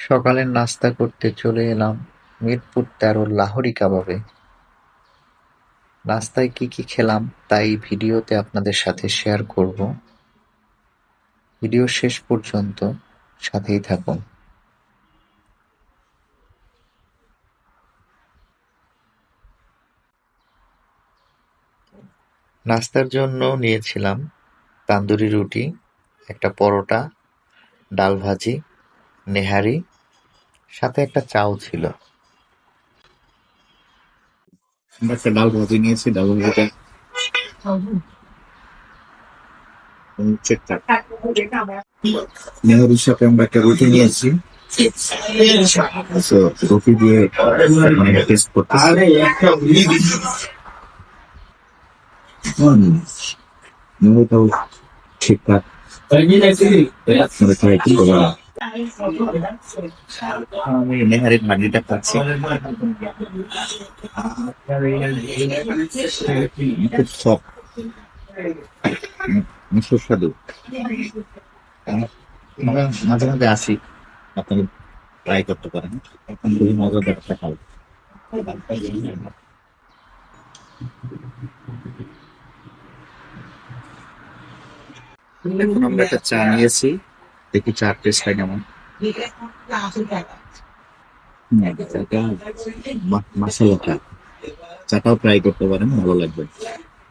সকালের নাস্তা করতে চলে এলাম মিরপুর ১৩ লাহোরি কাবাবে। নাস্তায় কি কি খেলাম তাই ভিডিওতে আপনাদের সাথে শেয়ার করব। ভিডিও শেষ পর্যন্ত সাথেই থাকুন। নাস্তার জন্য নিয়েছিলাম তান্দুরি রুটি, একটা পরোটা, ডাল ভাজি, নেহারি, সাথে একটা চাও ছিল। আমরা একটা ডাল ভাজি নিয়েছি, ডাল ভাজিটা চেক নেহেরুর সাথে আমরা একটা রুটি নিয়েছি। তো রুটি দিয়ে মানে টেস্ট করতেছি। নেহেরুটাও ঠিকঠাক আপনারা ট্রাই করবেন। আমি নেহারির ভাজিটা খাচ্ছি, খুব সফট, সুস্বাদু। আমরা মাঝে মাঝে আসি, আপনারা ট্রাই করতে পারেন, এখন খুবই মজাদার একটা খাবার। এখন আমরা একটা চা নিয়েছি, দেখি চার টেস্টটা কেমন। চাটা মশালা চা, চাটাও ট্রাই করতে পারেন, ভালো লাগবে।